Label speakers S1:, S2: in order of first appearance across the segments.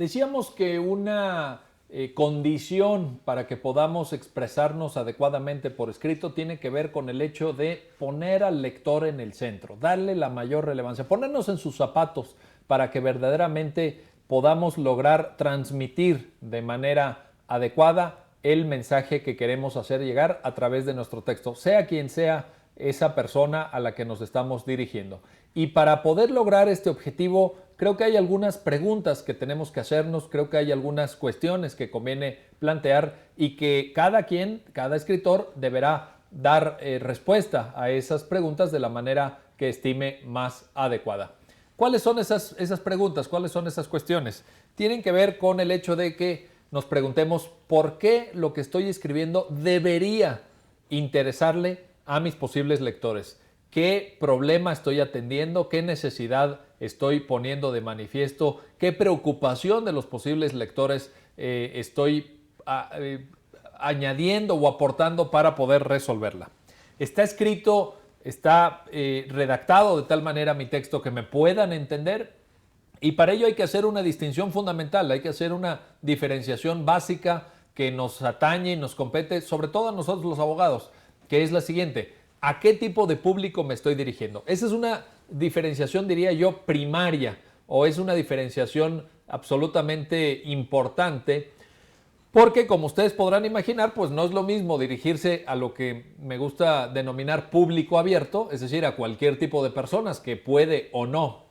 S1: Decíamos que una condición para que podamos expresarnos adecuadamente por escrito tiene que ver con el hecho de poner al lector en el centro, darle la mayor relevancia, ponernos en sus zapatos para que verdaderamente podamos lograr transmitir de manera adecuada el mensaje que queremos hacer llegar a través de nuestro texto, sea quien sea esa persona a la que nos estamos dirigiendo. Y para poder lograr este objetivo, creo que hay algunas preguntas que tenemos que hacernos, creo que hay algunas cuestiones que conviene plantear y que cada quien, cada escritor deberá dar respuesta a esas preguntas de la manera que estime más adecuada. ¿Cuáles son esas preguntas? ¿Cuáles son esas cuestiones? Tienen que ver con el hecho de que nos preguntemos por qué lo que estoy escribiendo debería interesarle a mis posibles lectores. ¿Qué problema estoy atendiendo? ¿Qué necesidad estoy poniendo de manifiesto? ¿Qué preocupación de los posibles lectores estoy añadiendo o aportando para poder resolverla? Está escrito, está redactado de tal manera mi texto que me puedan entender, y para ello hay que hacer una distinción fundamental, hay que hacer una diferenciación básica que nos atañe y nos compete, sobre todo a nosotros los abogados, que es la siguiente: ¿a qué tipo de público me estoy dirigiendo? Esa es una diferenciación, diría yo, primaria, o es una diferenciación absolutamente importante, porque como ustedes podrán imaginar, pues no es lo mismo dirigirse a lo que me gusta denominar público abierto, es decir, a cualquier tipo de personas que puede o no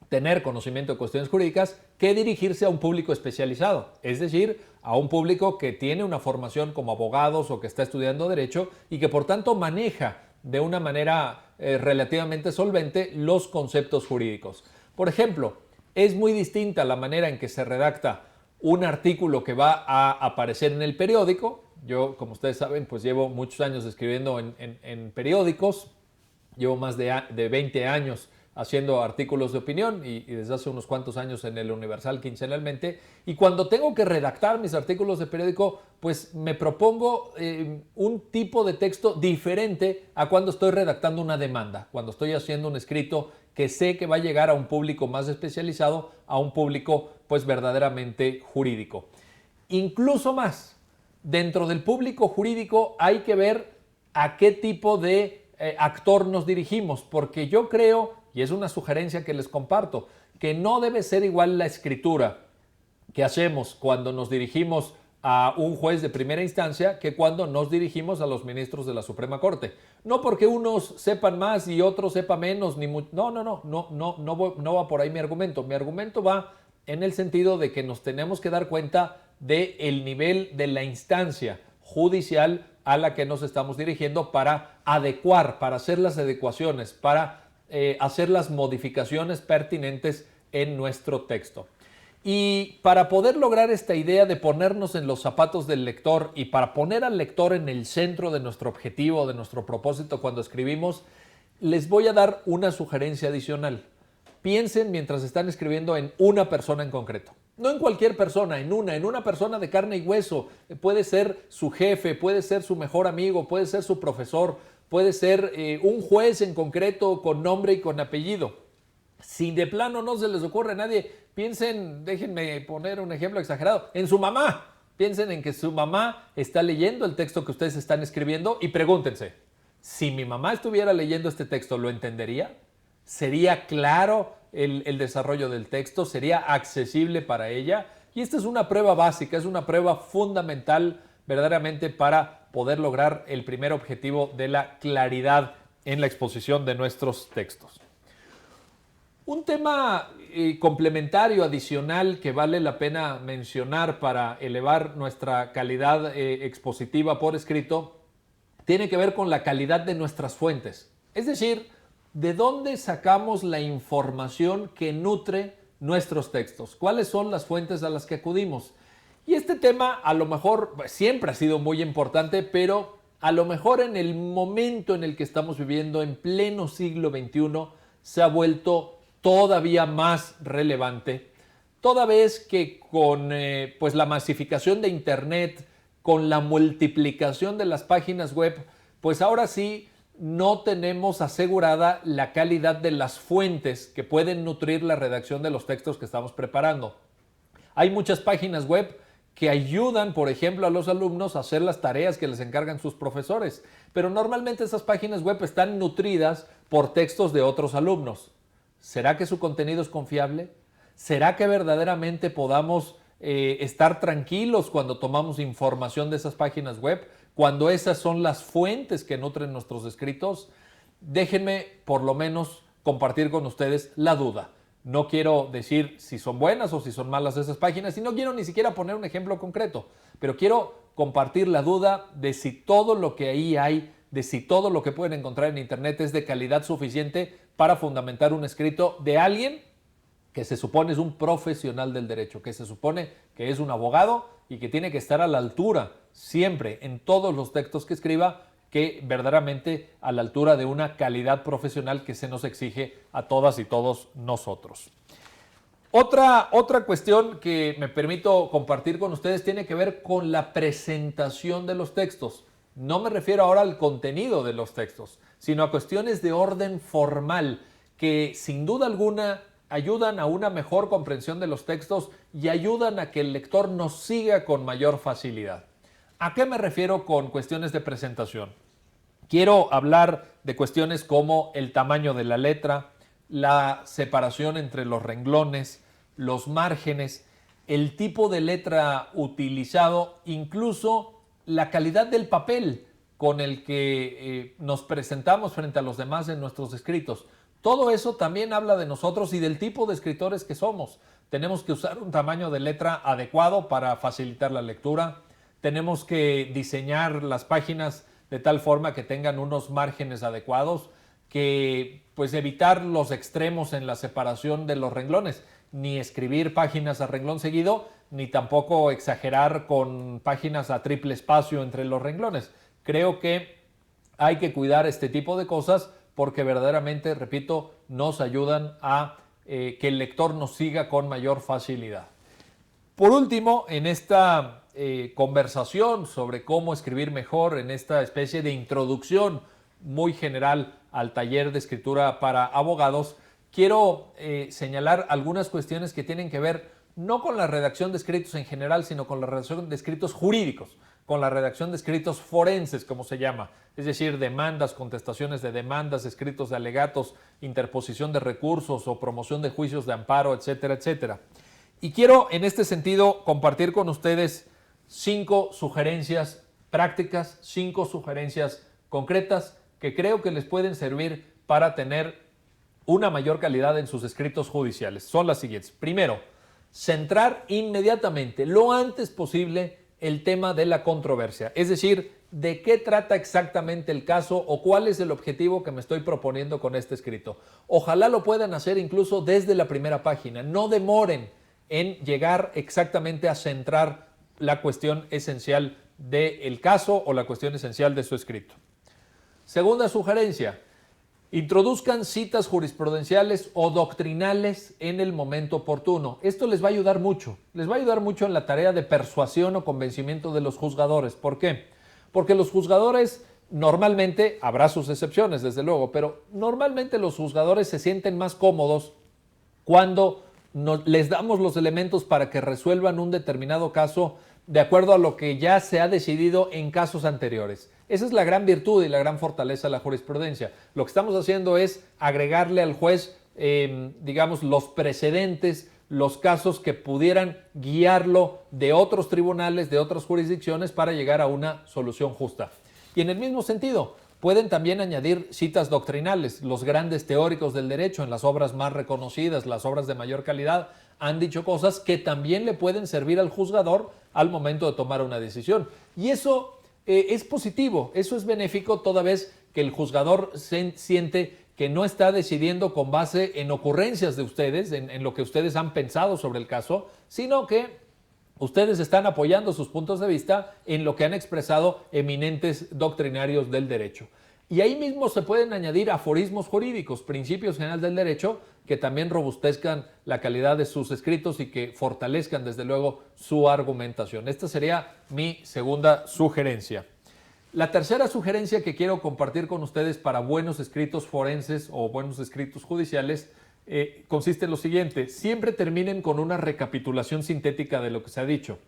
S1: tener conocimiento de cuestiones jurídicas, que dirigirse a un público especializado, es decir, a un público que tiene una formación como abogados o que está estudiando derecho y que por tanto maneja de una manera relativamente solvente los conceptos jurídicos. Por ejemplo, es muy distinta la manera en que se redacta un artículo que va a aparecer en el periódico. Yo, como ustedes saben, pues llevo muchos años escribiendo en periódicos, llevo más de 20 años haciendo artículos de opinión y desde hace unos cuantos años en el Universal quincenalmente, y cuando tengo que redactar mis artículos de periódico, pues me propongo un tipo de texto diferente a cuando estoy redactando una demanda, cuando estoy haciendo un escrito que sé que va a llegar a un público más especializado, a un público pues verdaderamente jurídico. Incluso más, dentro del público jurídico hay que ver a qué tipo de actor nos dirigimos, porque yo creo, y es una sugerencia que les comparto, que no debe ser igual la escritura que hacemos cuando nos dirigimos a un juez de primera instancia que cuando nos dirigimos a los ministros de la Suprema Corte. No porque unos sepan más y otros sepan menos, no va por ahí mi argumento. Mi argumento va en el sentido de que nos tenemos que dar cuenta del nivel de la instancia judicial a la que nos estamos dirigiendo para adecuar, para hacer las adecuaciones, para hacer las modificaciones pertinentes en nuestro texto. Y para poder lograr esta idea de ponernos en los zapatos del lector y para poner al lector en el centro de nuestro objetivo, de nuestro propósito cuando escribimos, les voy a dar una sugerencia adicional. Piensen mientras están escribiendo en una persona en concreto. No en cualquier persona, en una persona de carne y hueso. Puede ser su jefe, puede ser su mejor amigo, puede ser su profesor, puede ser un juez en concreto con nombre y con apellido. Si de plano no se les ocurre a nadie, piensen, déjenme poner un ejemplo exagerado, en su mamá. Piensen en que su mamá está leyendo el texto que ustedes están escribiendo y pregúntense, si mi mamá estuviera leyendo este texto, ¿lo entendería? ¿Sería claro el desarrollo del texto? ¿Sería accesible para ella? Y esta es una prueba básica, es una prueba fundamental verdaderamente para poder lograr el primer objetivo de la claridad en la exposición de nuestros textos. Un tema complementario, adicional, que vale la pena mencionar para elevar nuestra calidad expositiva por escrito, tiene que ver con la calidad de nuestras fuentes. Es decir, ¿de dónde sacamos la información que nutre nuestros textos? ¿Cuáles son las fuentes a las que acudimos? Y este tema a lo mejor siempre ha sido muy importante, pero a lo mejor en el momento en el que estamos viviendo, en pleno siglo XXI, se ha vuelto todavía más relevante, toda vez que con pues la masificación de Internet, con la multiplicación de las páginas web, pues ahora sí no tenemos asegurada la calidad de las fuentes que pueden nutrir la redacción de los textos que estamos preparando. Hay muchas páginas web que ayudan, por ejemplo, a los alumnos a hacer las tareas que les encargan sus profesores, pero normalmente esas páginas web están nutridas por textos de otros alumnos. ¿Será que su contenido es confiable? ¿Será que verdaderamente podamos estar tranquilos cuando tomamos información de esas páginas web, cuando esas son las fuentes que nutren nuestros escritos? Déjenme por lo menos compartir con ustedes la duda. No quiero decir si son buenas o si son malas esas páginas y no quiero ni siquiera poner un ejemplo concreto, pero quiero compartir la duda de si todo lo que ahí hay, de si todo lo que pueden encontrar en internet es de calidad suficiente para fundamentar un escrito de alguien que se supone es un profesional del derecho, que se supone que es un abogado y que tiene que estar a la altura siempre en todos los textos que escriba, que verdaderamente a la altura de una calidad profesional que se nos exige a todas y todos nosotros. Otra cuestión que me permito compartir con ustedes tiene que ver con la presentación de los textos. No me refiero ahora al contenido de los textos, sino a cuestiones de orden formal que sin duda alguna ayudan a una mejor comprensión de los textos y ayudan a que el lector nos siga con mayor facilidad. ¿A qué me refiero con cuestiones de presentación? Quiero hablar de cuestiones como el tamaño de la letra, la separación entre los renglones, los márgenes, el tipo de letra utilizado, incluso la calidad del papel con el que nos presentamos frente a los demás en nuestros escritos. Todo eso también habla de nosotros y del tipo de escritores que somos. Tenemos que usar un tamaño de letra adecuado para facilitar la lectura. Tenemos que diseñar las páginas de tal forma que tengan unos márgenes adecuados, que pues evitar los extremos en la separación de los renglones, ni escribir páginas a renglón seguido, ni tampoco exagerar con páginas a triple espacio entre los renglones. Creo que hay que cuidar este tipo de cosas porque verdaderamente, repito, nos ayudan a que el lector nos siga con mayor facilidad. Por último, en esta conversación sobre cómo escribir mejor, en esta especie de introducción muy general al taller de escritura para abogados, quiero señalar algunas cuestiones que tienen que ver no con la redacción de escritos en general, sino con la redacción de escritos jurídicos, con la redacción de escritos forenses, como se llama, es decir, demandas, contestaciones de demandas, escritos de alegatos, interposición de recursos o promoción de juicios de amparo, etcétera, etcétera. Y quiero en este sentido compartir con ustedes 5 sugerencias prácticas, 5 sugerencias concretas que creo que les pueden servir para tener una mayor calidad en sus escritos judiciales. Son las siguientes. Primero, centrar inmediatamente, lo antes posible, el tema de la controversia. Es decir, de qué trata exactamente el caso o cuál es el objetivo que me estoy proponiendo con este escrito. Ojalá lo puedan hacer incluso desde la primera página. No demoren en llegar exactamente a centrar la cuestión esencial del caso o la cuestión esencial de su escrito. Segunda sugerencia, introduzcan citas jurisprudenciales o doctrinales en el momento oportuno. Esto les va a ayudar mucho. Les va a ayudar mucho en la tarea de persuasión o convencimiento de los juzgadores. ¿Por qué? Porque los juzgadores normalmente, habrá sus excepciones desde luego, pero normalmente los juzgadores se sienten más cómodos cuando les damos los elementos para que resuelvan un determinado caso de acuerdo a lo que ya se ha decidido en casos anteriores. Esa es la gran virtud y la gran fortaleza de la jurisprudencia. Lo que estamos haciendo es agregarle al juez, digamos, los precedentes, los casos que pudieran guiarlo de otros tribunales, de otras jurisdicciones para llegar a una solución justa. Y en el mismo sentido, pueden también añadir citas doctrinales. Los grandes teóricos del derecho en las obras más reconocidas, las obras de mayor calidad, han dicho cosas que también le pueden servir al juzgador al momento de tomar una decisión. Y eso es positivo, eso es benéfico toda vez que el juzgador siente que no está decidiendo con base en ocurrencias de ustedes, en lo que ustedes han pensado sobre el caso, sino que ustedes están apoyando sus puntos de vista en lo que han expresado eminentes doctrinarios del derecho. Y ahí mismo se pueden añadir aforismos jurídicos, principios generales del derecho, que también robustezcan la calidad de sus escritos y que fortalezcan desde luego su argumentación. Esta sería mi segunda sugerencia. La tercera sugerencia que quiero compartir con ustedes para buenos escritos forenses o buenos escritos judiciales consiste en lo siguiente: siempre terminen con una recapitulación sintética de lo que se ha dicho.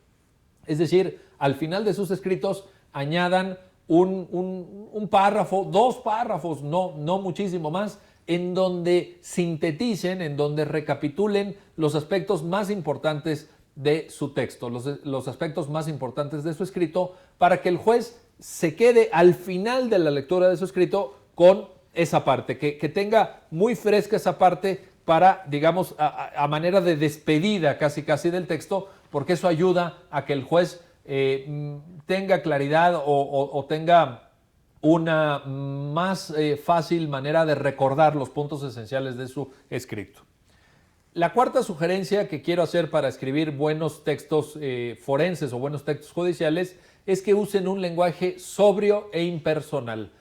S1: Es decir, al final de sus escritos añadan un párrafo, 2 párrafos, no muchísimo más, en donde sinteticen, en donde recapitulen los aspectos más importantes de su texto, los aspectos más importantes de su escrito, para que el juez se quede al final de la lectura de su escrito con esa parte, que tenga muy fresca esa parte para, digamos, a manera de despedida casi del texto, porque eso ayuda a que el juez tenga claridad o tenga una más fácil manera de recordar los puntos esenciales de su escrito. La cuarta sugerencia que quiero hacer para escribir buenos textos forenses o buenos textos judiciales es que usen un lenguaje sobrio e impersonal.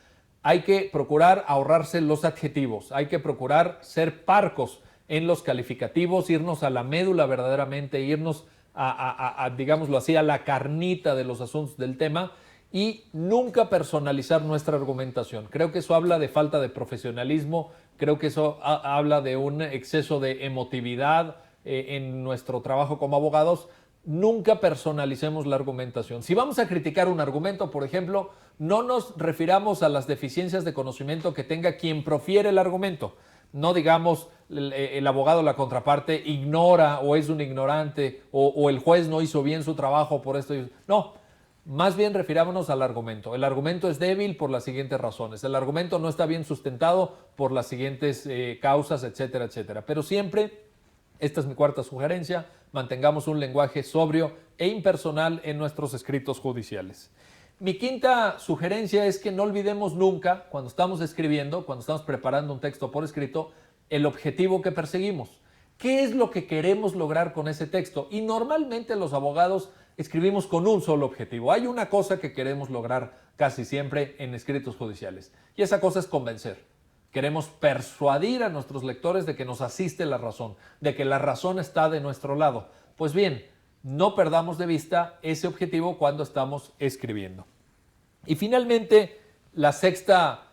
S1: Hay que procurar ahorrarse los adjetivos, hay que procurar ser parcos en los calificativos, irnos a la médula verdaderamente, irnos digámoslo así, a la carnita de los asuntos del tema y nunca personalizar nuestra argumentación. Creo que eso habla de falta de profesionalismo, creo que eso habla de un exceso de emotividad en nuestro trabajo como abogados. Nunca personalicemos la argumentación. Si vamos a criticar un argumento, por ejemplo, no nos refiramos a las deficiencias de conocimiento que tenga quien profiere el argumento. No digamos el abogado, la contraparte, ignora o es un ignorante o el juez no hizo bien su trabajo por esto. No, más bien refirámonos al argumento. El argumento es débil por las siguientes razones. El argumento no está bien sustentado por las siguientes causas, etcétera, etcétera. Pero siempre, esta es mi cuarta sugerencia, mantengamos un lenguaje sobrio e impersonal en nuestros escritos judiciales. Mi quinta sugerencia es que no olvidemos nunca, cuando estamos escribiendo, cuando estamos preparando un texto por escrito, el objetivo que perseguimos. ¿Qué es lo que queremos lograr con ese texto? Y normalmente los abogados escribimos con un solo objetivo. Hay una cosa que queremos lograr casi siempre en escritos judiciales, y esa cosa es convencer. Queremos persuadir a nuestros lectores de que nos asiste la razón, de que la razón está de nuestro lado. Pues bien, no perdamos de vista ese objetivo cuando estamos escribiendo. Y finalmente, la sexta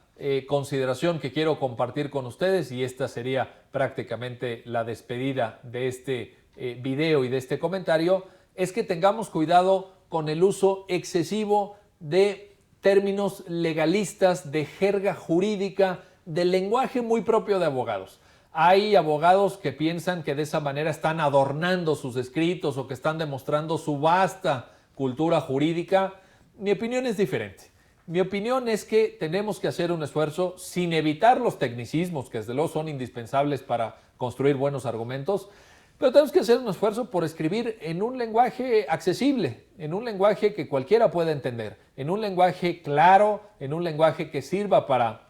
S1: consideración que quiero compartir con ustedes, y esta sería prácticamente la despedida de este video y de este comentario, es que tengamos cuidado con el uso excesivo de términos legalistas, de jerga jurídica, del lenguaje muy propio de abogados. Hay abogados que piensan que de esa manera están adornando sus escritos o que están demostrando su vasta cultura jurídica. Mi opinión es diferente. Mi opinión es que tenemos que hacer un esfuerzo sin evitar los tecnicismos, que desde luego son indispensables para construir buenos argumentos, pero tenemos que hacer un esfuerzo por escribir en un lenguaje accesible, en un lenguaje que cualquiera pueda entender, en un lenguaje claro, en un lenguaje que sirva para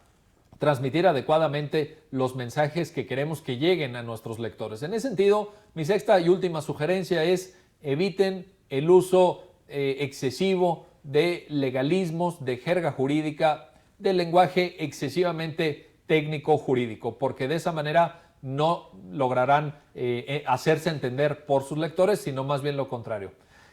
S1: transmitir adecuadamente los mensajes que queremos que lleguen a nuestros lectores. En ese sentido, mi sexta y última sugerencia es: eviten el uso excesivo de legalismos, de jerga jurídica, de lenguaje excesivamente técnico jurídico, porque de esa manera no lograrán hacerse entender por sus lectores, sino más bien lo contrario.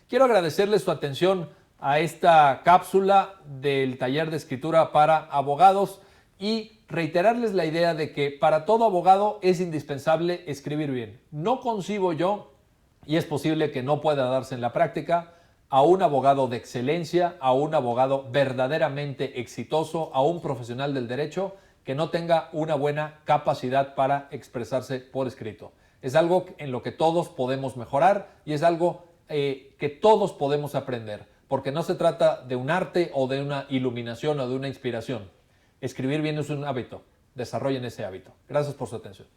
S1: Quiero agradecerles su atención a esta cápsula del taller de escritura para abogados y reiterarles la idea de que para todo abogado es indispensable escribir bien. No concibo yo, y es posible que no pueda darse en la práctica, a un abogado de excelencia, a un abogado verdaderamente exitoso, a un profesional del derecho que no tenga una buena capacidad para expresarse por escrito. Es algo en lo que todos podemos mejorar y es algo que todos podemos aprender, porque no se trata de un arte o de una iluminación o de una inspiración. Escribir bien es un hábito. Desarrollen ese hábito. Gracias por su atención.